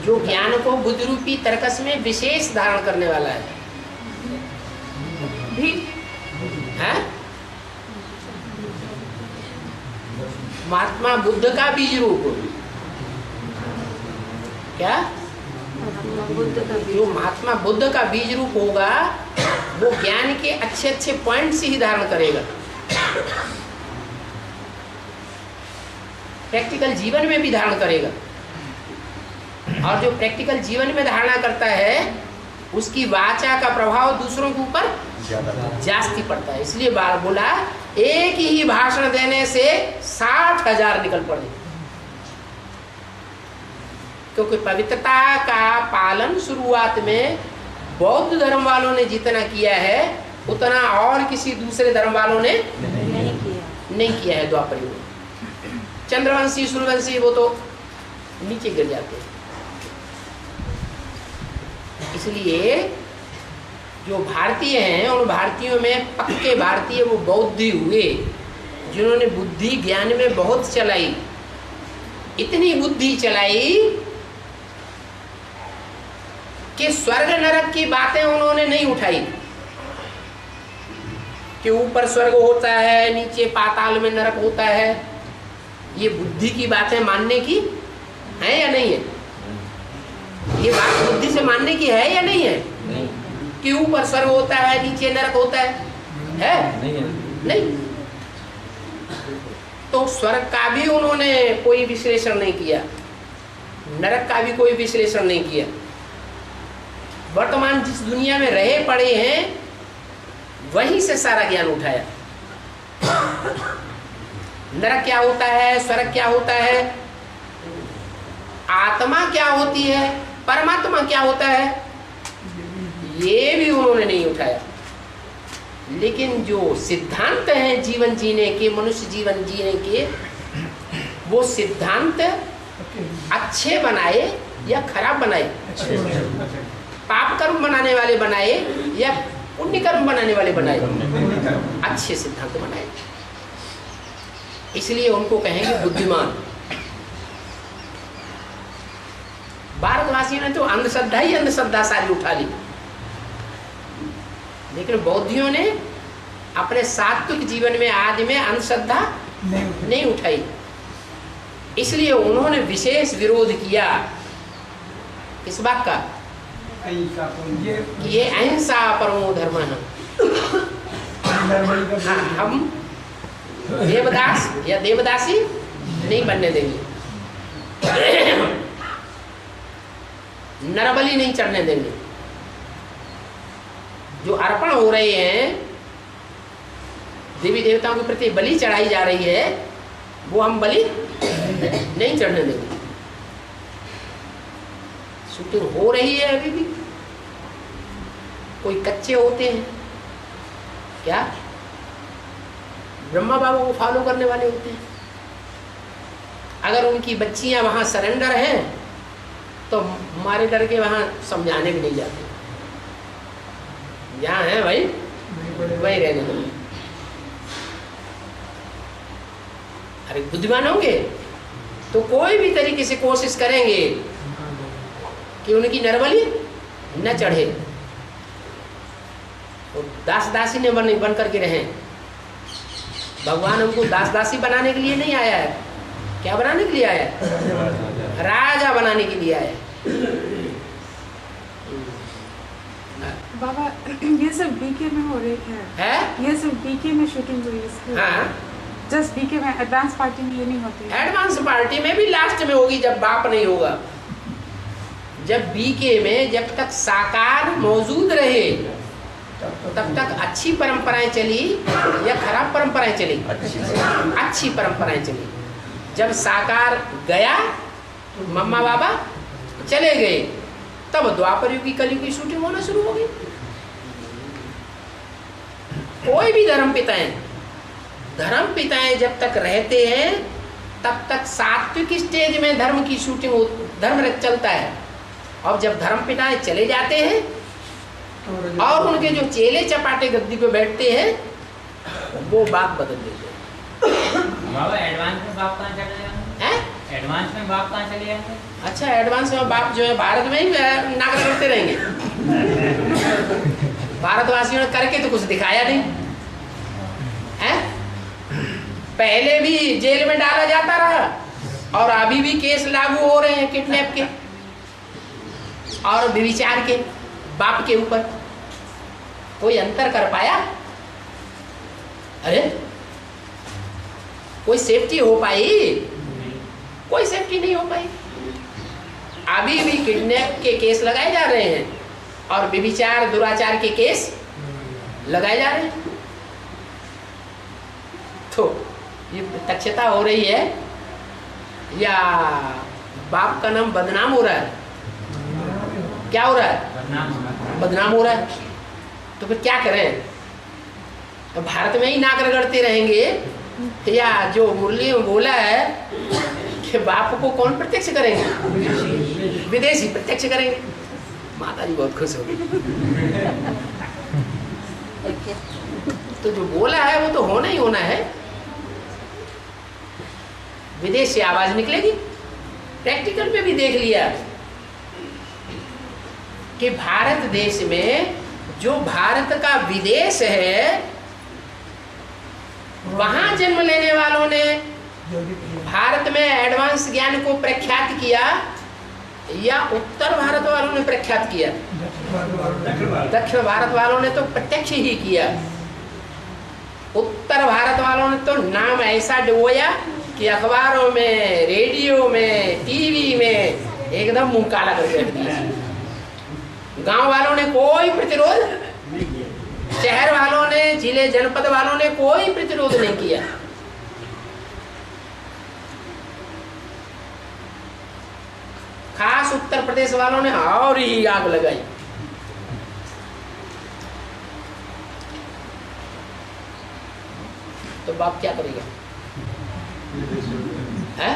जो ज्ञान को बुद्ध रूपी तर्कस में विशेष धारण करने वाला है। महात्मा बुद्ध का बीज रूप। क्या? जो महात्मा बुद्ध का बीज रूप होगा वो ज्ञान के अच्छे अच्छे पॉइंट्स ही धारण करेगा। प्रैक्टिकल जीवन में भी धारण करेगा। और जो प्रैक्टिकल जीवन में धारणा करता है उसकी वाचा का प्रभाव दूसरों के ऊपर जास्ती पड़ता है। इसलिए बार बोला एक ही भाषण देने से 60,000 निकल पड़े। क्योंकि पवित्रता का पालन शुरुआत में बौद्ध धर्म वालों ने जितना किया है उतना और किसी दूसरे धर्म वालों ने नहीं किया। नहीं किया है द्वापर युग में। चंद्रवंशी सूर्यवंशी वो तो नीचे गिर जाते हैं। इसलिए जो भारतीय हैं उन भारतीयों में पक्के भारतीय वो बौद्धी हुए जिन्होंने बुद्धि ज्ञान में बहुत चलाई। इतनी बुद्धि चलाई कि स्वर्ग नरक की बातें उन्होंने नहीं उठाई कि ऊपर स्वर्ग होता है नीचे पाताल में नरक होता है। ये बुद्धि की बातें मानने की है या नहीं है? ये बात बुद्धि से मानने की है या नहीं है? कि ऊपर स्वर्ग होता है नीचे नरक होता है? नहीं। तो स्वर्ग का भी उन्होंने कोई विश्लेषण नहीं किया, नरक का भी कोई विश्लेषण नहीं किया। वर्तमान जिस दुनिया में रहे पड़े हैं वहीं से सारा ज्ञान उठाया। नरक क्या होता है, स्वर्ग क्या होता है, आत्मा क्या होती है, परमात्मा क्या होता है, ये भी उन्होंने नहीं उठाया। लेकिन जो सिद्धांत हैं जीवन जीने के, मनुष्य जीवन जीने के, वो सिद्धांत अच्छे बनाए या खराब बनाए, पाप कर्म बनाने वाले बनाए या पुण्य कर्म बनाने वाले बनाए, अच्छे सिद्धांत बनाए। इसलिए उनको कहेंगे बुद्धिमान। भारतवासियों ने तो अंधश्रद्धा ही अंधश्रद्धा सारी उठा ली, लेकिन बौद्धियों ने अपने सात्विक जीवन में आज में अंधश्रद्धा नहीं उठाई। इसलिए उन्होंने विशेष विरोध किया इस बात का कि ये अहिंसा परमो धर्म है। हाँ, हम देवदास या देवदासी नहीं बनने देंगे, नरबली नहीं चढ़ने देंगे। जो अर्पण हो रहे हैं, देवी देवताओं के प्रति बलि चढ़ाई जा रही है, वो हम बलि नहीं चढ़ने देंगे। शूटिंग हो रही है अभी भी, कोई कच्चे होते हैं क्या, ब्रह्मा बाबा को फॉलो करने वाले होते हैं। अगर उनकी बच्चियां वहां सरेंडर हैं तो हमारे डर के वहां समझाने भी नहीं जाते, जहाँ है भाई वही रहने दो। अरे बुद्धिमान होंगे तो कोई भी तरीके से कोशिश करेंगे कि उनकी नरबली न चढ़े, तो दास दासी ने बन करके रहें। भगवान हमको दास दासी बनाने के लिए नहीं आया है, क्या बनाने के लिए आया है? राजा बनाने के लिए आया है। बाबा ये सब बीके में हो रही है? ये सब बीके में शूटिंग हुई है? हाँ, जस्ट बीके में, एडवांस पार्टी में ये नहीं होती? एडवांस पार्टी में भी लास्ट में होगी जब बाप नहीं होगा। जब बीके में जब तक साकार मौजूद रहे तब तक अच्छी परंपराएं चली या खराब परंपराएं चली? अच्छी परंपराएं चली। जब साकार गया, मम्मा बाबा चले गए, तब द्वापर युग की कलयुग की शूटिंग होना शुरू हो गई। कोई भी धर्म पिताएं जब तक रहते हैं तब तक सात्विक स्टेज में धर्म की शूटिंग, धर्म चलता है। और जब धर्म पिताएं चले जाते हैं और उनके जो चेले चपाटे गद्दी पे बैठते हैं, वो बात बदल देते हैं। बाबा एडवांस में बाप कहाँ चले जाएंगे? हैं? एडवांस में बाप कहाँ चले जाएंगे? अच्छा, एडवांस में बाप जो है भारत में ही नाक रगड़ते रहेंगे। भारतवासियों ने करके तो कुछ दिखाया नहीं है। पहले भी जेल में डाला जाता रहा और अभी भी केस लागू हो रहे हैं किडनैप के और व्यभिचार के बाप के ऊपर। कोई अंतर कर पाया? अरे कोई सेफ्टी हो पाई? कोई सेफ्टी नहीं हो पाई। अभी भी किडनैप के केस लगाए जा रहे हैं और व्यभिचार दुराचार के केस लगाए जा रहे हैं। तो ये प्रत्यक्षता हो रही है या बाप का नाम बदनाम हो रहा है? क्या हो रहा है? बदनाम हो रहा है। तो फिर क्या करें? भारत में ही नाक रगड़ते रहेंगे, या जो मुरली में बोला है कि बाप को कौन प्रत्यक्ष करेंगे? विदेशी प्रत्यक्ष करेंगे। माता जी बहुत खुश हो गई। तो जो बोला है वो तो होना ही होना है। विदेश से आवाज निकलेगी। प्रैक्टिकल में भी देख लिया कि भारत देश में जो भारत का विदेश है, वहां जन्म लेने वालों ने भारत में एडवांस ज्ञान को प्रख्यात किया, या उत्तर भारत वालों ने प्रख्यात किया? दक्षिण भारत वालों ने तो प्रत्यक्ष ही किया। उत्तर भारत वालों ने तो नाम ऐसा डुबोया कि अखबारों में, रेडियो में, टीवी में एकदम मुंह काला कर दिया। गांव वालों ने कोई प्रतिरोध, शहर वालों ने, जिले जनपद वालों ने कोई प्रतिरोध नहीं किया। खास उत्तर प्रदेश वालों ने और ही आग लगाई। तो बाप क्या करेगा? है?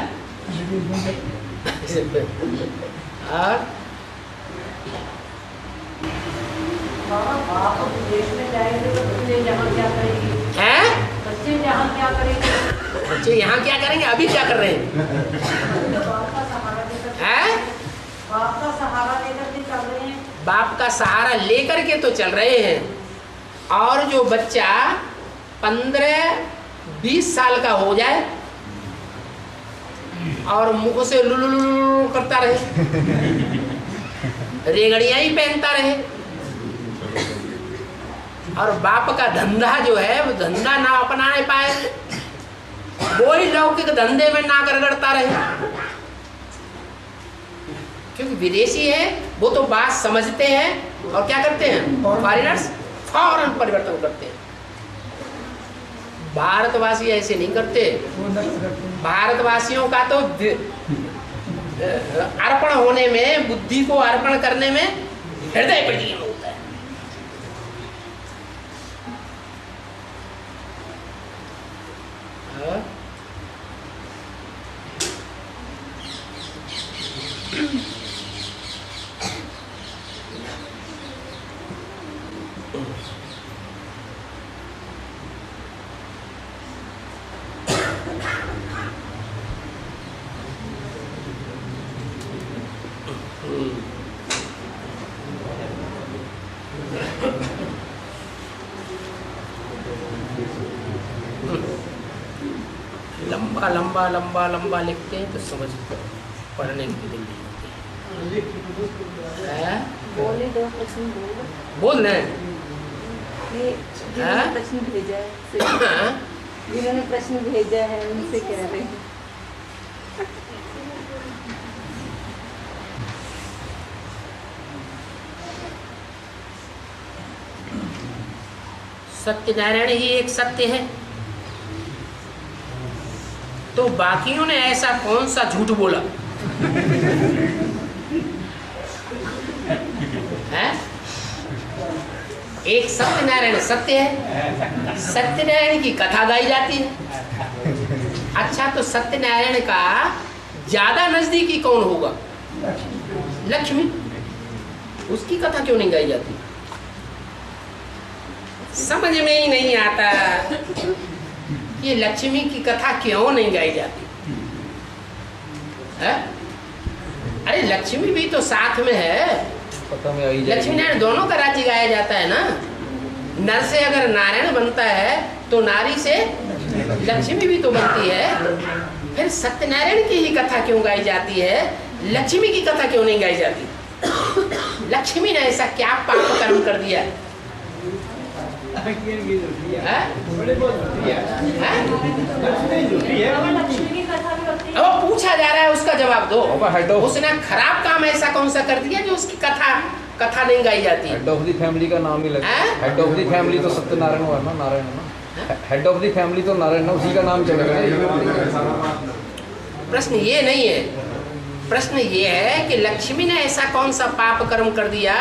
और बाप विदेश में जाएंगे तो बच्चे यहाँ क्या करेंगे? हैं? बच्चे यहाँ क्या करेंगे? बच्चे यहाँ क्या करेंगे? अभी क्या कर रहे हैं? बाप का सहारा लेकर, हैं? बाप का सहारा लेकर के चल रहे हैं। बाप का सहारा लेकर के तो चल रहे हैं। और जो बच्चा 15-20 साल का हो जाए और मुंह से लुलुलुलु करता रहे, रेगड़ियां ही पहनता रहे, और बाप का धंधा जो है वो धंधा ना अपनाने पाए, वही लौकिक धंधे में ना रगड़ता रहे, क्योंकि विदेशी है वो तो बात समझते हैं और क्या करते हैं? फॉरेनर्स फौरन परिवर्तन करते हैं। भारतवासी ऐसे नहीं करते। भारतवासियों का तो अर्पण होने में, बुद्धि को अर्पण करने में हृदय प्रलीन होता है। लंबा लंबा लंबा लंबा लिखते हैं तो समझ पढ़ने की दिल नहीं होती। बोले दो प्रश्न बोलो। बोल रहे ये जिन्होंने प्रश्न भेजा है, जिन्होंने प्रश्न भेजा है उनसे कह रहे हैं। सत्यनारायण ही एक सत्य है, तो बाकियों ने ऐसा कौन सा झूठ बोला है? एक सत्यनारायण सत्य है, सत्यनारायण की कथा गाई जाती है। अच्छा, तो सत्यनारायण का ज्यादा नजदीकी कौन होगा? लक्ष्मी। उसकी कथा क्यों नहीं गाई जाती? समझ में ही नहीं आता ये लक्ष्मी की कथा क्यों नहीं गाई जाती है? अरे लक्ष्मी भी तो साथ में है। लक्ष्मी नारायण दोनों का राज्य गाया जाता है ना। नर से अगर नारायण बनता है तो नारी से लक्ष्मी भी तो बनती है। फिर सत्यनारायण की ही कथा क्यों गाई जाती है? लक्ष्मी की कथा क्यों नहीं गाई जाती? लक्ष्मी ने ऐसा क्या पाप कर्म कर दिया? अब पूछा जा रहा है, उसका जवाब दो। उसने खराब काम ऐसा कौन सा कर दिया जो उसकी कथा नहीं गाई जाती? हेड ऑफ द फैमिली का नाम ही लगता है। हेड ऑफ द फैमिली तो सत्यनारायण हुआ ना, नारायण है ना। हेड ऑफ द फैमिली तो नारायण है, उसी का नाम चलेगा। प्रश्न ये नहीं है, प्रश्न ये है कि लक्ष्मी ने ऐसा कौन सा पाप कर्म कर दिया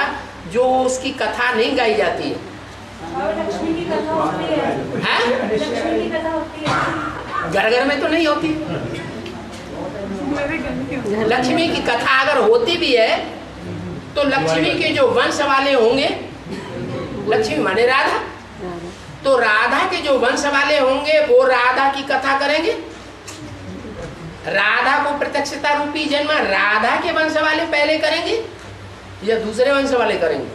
जो उसकी कथा नहीं गाई जाती है? लक्ष्मी की कथा होती है। हैं? लक्ष्मी की कथा होती है। घर घर में तो नहीं होती। लक्ष्मी की कथा अगर होती भी है तो लक्ष्मी के जो वंश वाले होंगे, लक्ष्मी माने राधा, तो राधा के जो वंश वाले होंगे वो राधा की कथा करेंगे। राधा को प्रत्यक्षता रूपी जन्म राधा के वंश वाले पहले करेंगे या दूसरे वंश वाले करेंगे?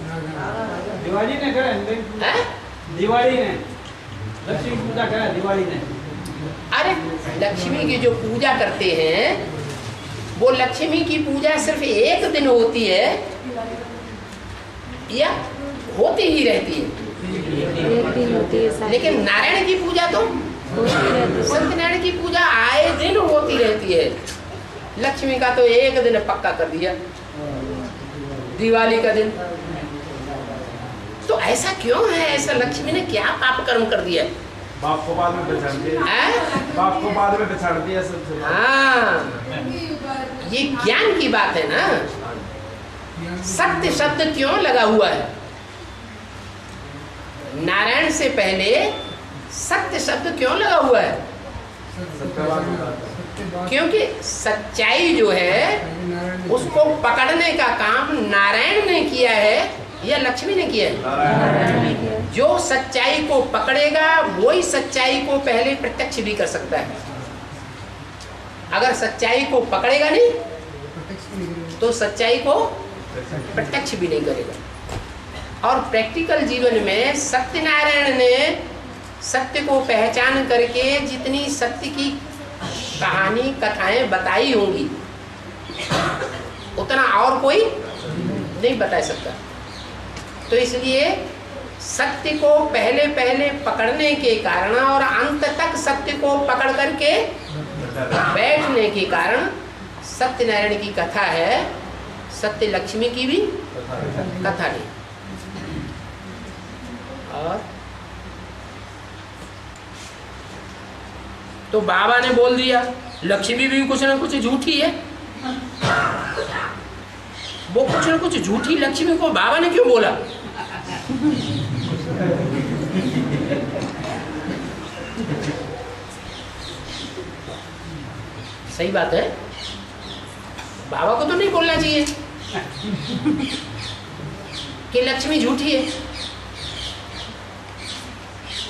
दिवाली ने करा, हैं? दिवाली ने लक्ष्मी पूजा करा, दिवाली ने। अरे लक्ष्मी की जो पूजा करते हैं वो लक्ष्मी की पूजा सिर्फ एक दिन होती है या होती ही रहती है? एक दिन होती है सारी। लेकिन नारायण की पूजा तो सत्यनारायण की पूजा आए दिन होती रहती है। लक्ष्मी का तो एक दिन पक्का कर दिया, दिवाली का दिन। तो ऐसा क्यों है? ऐसा लक्ष्मी ने क्या पाप कर्म कर दिया? बाप को बाद में पहचान दिया, बाप को बाद में पहचान दिया सबसे। हाँ, ये ज्ञान की बात है ना। सत्य शब्द क्यों लगा हुआ है? नारायण से पहले सत्य शब्द क्यों लगा हुआ है? क्योंकि सच्चाई जो है उसको पकड़ने का काम नारायण ने किया है या लक्ष्मी ने किया है? जो सच्चाई को पकड़ेगा वही सच्चाई को पहले प्रत्यक्ष भी कर सकता है। अगर सच्चाई को पकड़ेगा नहीं तो सच्चाई को प्रत्यक्ष भी नहीं करेगा। और प्रैक्टिकल जीवन में सत्यनारायण ने सत्य को पहचान करके जितनी सत्य की कहानी कथाएं बताई होंगी उतना और कोई नहीं बता सकता। तो इसलिए सत्य को पहले पहले पकड़ने के कारण और अंत तक सत्य को पकड़ करके बैठने के कारण सत्यनारायण की कथा है, सत्य लक्ष्मी की भी कथा नहीं। और तो बाबा ने बोल दिया लक्ष्मी भी कुछ ना कुछ झूठी है। वो कुछ ना कुछ झूठी लक्ष्मी को बाबा ने क्यों बोला? सही बात है, बाबा को तो नहीं बोलना चाहिए कि लक्ष्मी झूठी है।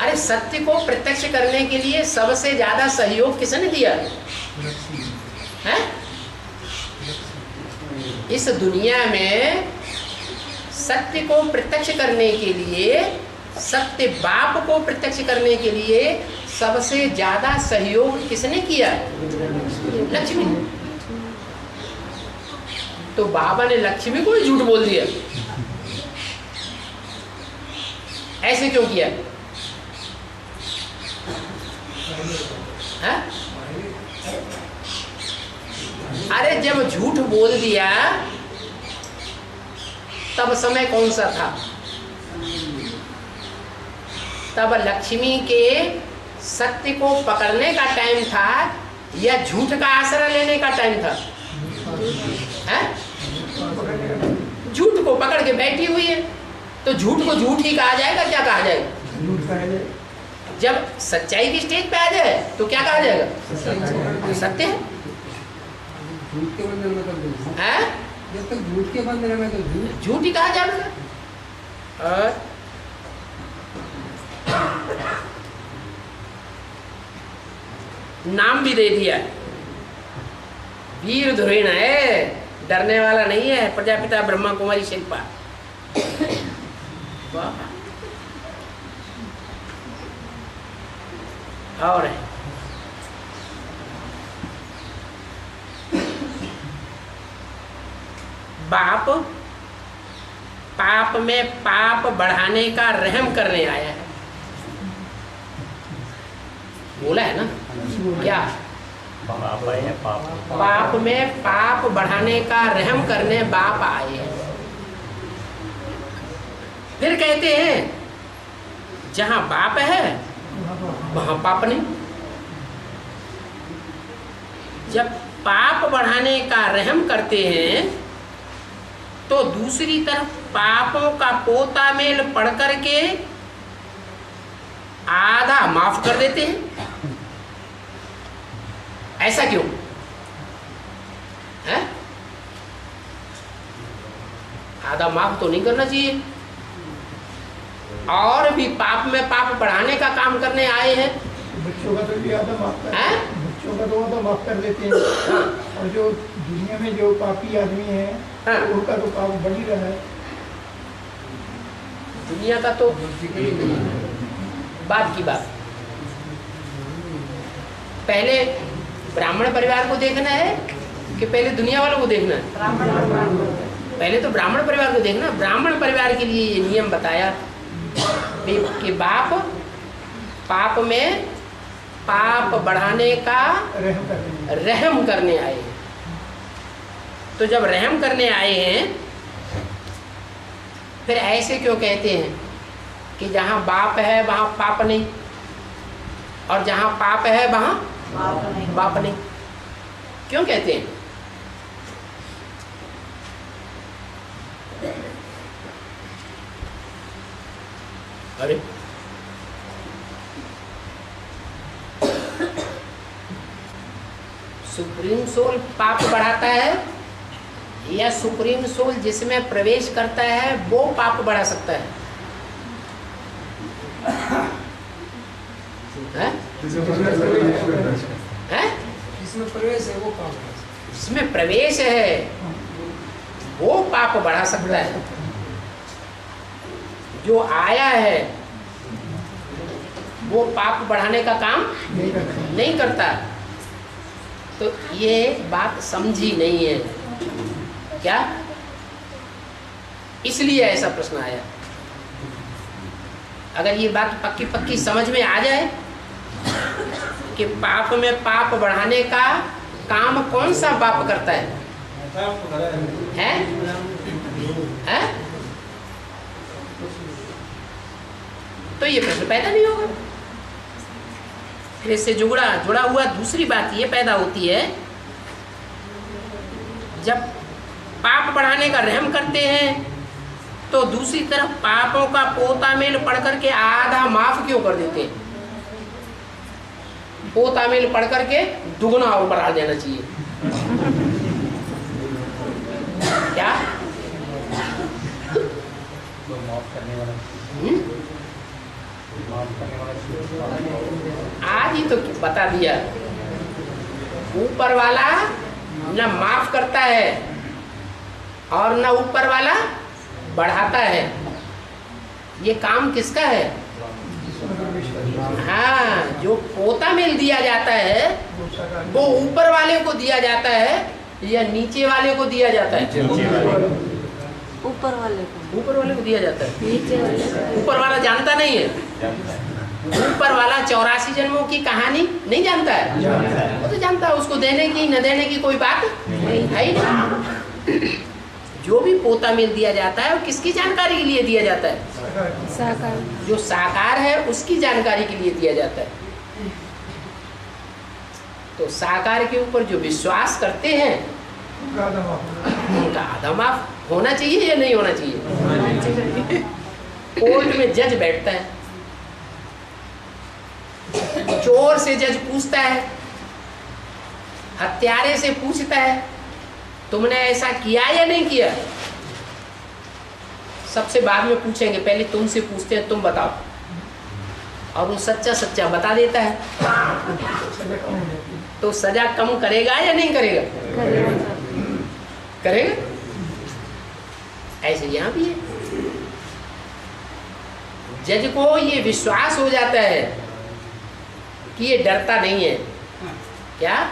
अरे सत्य को प्रत्यक्ष करने के लिए सबसे ज्यादा सहयोग किसने दिया है? इस दुनिया में सत्य को प्रत्यक्ष करने के लिए, सत्य बाप को प्रत्यक्ष करने के लिए सबसे ज्यादा सहयोग किसने किया? लक्ष्मी। तो बाबा ने लक्ष्मी को ही झूठ बोल दिया। ऐसे क्यों किया? है? अरे जब झूठ बोल दिया तब समय कौन सा था? तब लक्ष्मी के सत्य को पकड़ने का टाइम था या झूठ का आसरा लेने का टाइम था? है? झूठ को पकड़ के बैठी हुई है तो झूठ को झूठ ही कहा जाएगा? क्या कहा जाएगा? जब सच्चाई की स्टेज पे आ जाए तो क्या कहा जाएगा? सत्य है। झूठ के बंधन में तो है? जब तक झूठ के बंधन में तो झूठ ही कहा जाएगा। और नाम भी दे दिया, वीर धुरीण है, डरने वाला नहीं है, प्रजापिता ब्रह्मा कुमारी शिल्पा। वाह। और है बाप पाप में पाप बढ़ाने का रहम करने आया है। बोला है ना क्या? पाप में पाप बढ़ाने का रहम करने बाप आए हैं। फिर कहते हैं जहां बाप है वहां पाप नहीं। जब पाप बढ़ाने का रहम करते हैं तो दूसरी तरफ पापों का पोता मेल पढ़ करके आधा माफ कर देते हैं। ऐसा क्यों है? आधा माफ तो नहीं करना चाहिए। और भी पाप में पाप बढ़ाने का काम करने आए हैं। बच्चों का तो भी आधा माफ कर, बच्चों का तो आधा माफ कर देते हैं। हाँ। और जो दुनिया में जो पापी आदमी है, हाँ। उनका तो पाप बढ़ ही रहा है। दुनिया का तो बात की बात। पहले ब्राह्मण परिवार को देखना है कि पहले दुनिया वालों को देखना है? पहले तो ब्राह्मण परिवार को देखना। ब्राह्मण परिवार के लिए ये नियम बताया कि बाप पाप में पाप बढ़ाने का रहम करने आए हैं। तो जब रहम करने आए हैं, फिर ऐसे क्यों कहते हैं कि जहाँ बाप है वहाँ पाप नहीं, और जहाँ पाप है वहाँ बाप नहीं? क्यों कहते हैं? अरे सुप्रीम सोल पाप बढ़ाता है या सुप्रीम सोल जिसमें प्रवेश करता है वो पाप बढ़ा सकता है? जिसमें प्रवेश है वो पाप है। जिसमें प्रवेश है वो पाप बढ़ा सकता है। जो आया है वो पाप बढ़ाने का काम नहीं करता। तो ये बात समझी नहीं है क्या? इसलिए ऐसा प्रश्न आया। अगर ये बात पक्की पक्की समझ में आ जाए कि पाप में पाप बढ़ाने का काम कौन सा पाप करता है? हैं? तो ये प्रश्न पैदा नहीं होगा। फिर इससे जुड़ा हुआ दूसरी बात ये पैदा होती है, जब पाप बढ़ाने का रहम करते हैं तो दूसरी तरफ पापों का पोता मेल पढ़ करके आधा माफ क्यों कर देते हैं? पोता मेल पढ़ करके दुगना और बढ़ा देना चाहिए क्या? आज ही तो बता दिया, ऊपर वाला न माफ करता है और न ऊपर वाला बढ़ाता है। ये काम किसका है? हाँ, जो पोता मेल दिया जाता है वो ऊपर वाले को दिया जाता है या नीचे वाले को दिया जाता है? ऊपर वाले को दिया जाता है। नीचे वाले ऊपर वाला जानता नहीं है। ऊपर वाला 84 जन्मों की कहानी नहीं जानता है। वो तो जानता है, उसको देने की न देने की कोई बात है ही नहीं। जो भी पोता मेल दिया जाता है वो किसकी जानकारी के लिए दिया जाता है? साकार। जो साकार है उसकी जानकारी के लिए दिया जाता है। तो साकार के ऊपर जो विश्वास करते हैं उनका आधा माफ होना चाहिए या नहीं होना चाहिए? कोर्ट में जज बैठता है, चोर से जज पूछता है, हत्यारे से पूछता है तुमने ऐसा किया या नहीं किया? सबसे बाद में पूछेंगे, पहले तुमसे पूछते हैं तुम बताओ। और वो सच्चा सच्चा बता देता है तो सजा कम करेगा या नहीं करेगा? करेगा। ऐसे यहाँ भी है, जज को ये विश्वास हो जाता है कि ये डरता नहीं है, क्या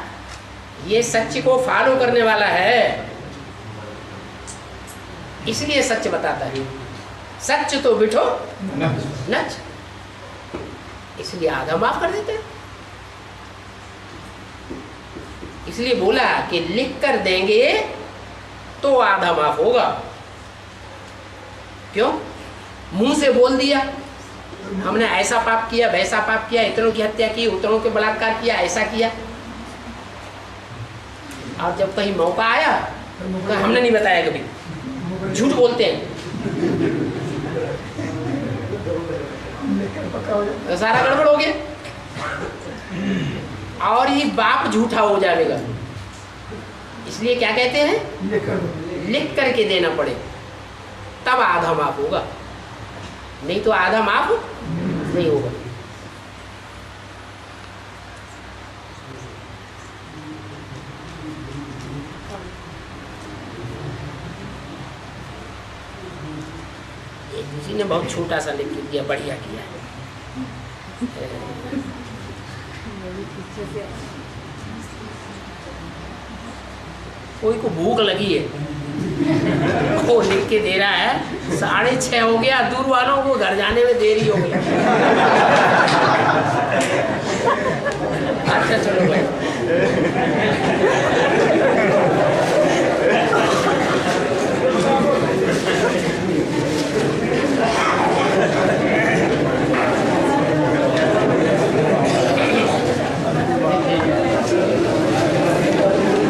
ये सच को फॉलो करने वाला है, इसलिए सच बताता है। सच तो बिठो नच, इसलिए आधा माफ कर देते हैं। इसलिए बोला कि लिख कर देंगे तो आधा माफ होगा। क्यों? मुंह से बोल दिया हमने ऐसा पाप किया, वैसा पाप किया, इतनों की हत्या की, उतनों के बलात्कार किया, ऐसा किया, और जब कहीं मौका आया तो हमने नहीं बताया, कभी झूठ बोलते हैं। पक्का हो जाए। तो सारा गड़बड़ हो गया। और ये बाप झूठा हो जाएगा, इसलिए क्या कहते हैं, लिख कर दो। लिख करके देना पड़े, तब आधा माफ होगा, नहीं तो आधा माफ नहीं होगा। किसी ने बहुत छोटा सा लिख के दिया, बढ़िया किया है। कोई को भूख लगी है, वो लिख के दे रहा है 6:30 हो गया, दूर वालों को घर जाने में देरी हो गई। अच्छा चलो भाई।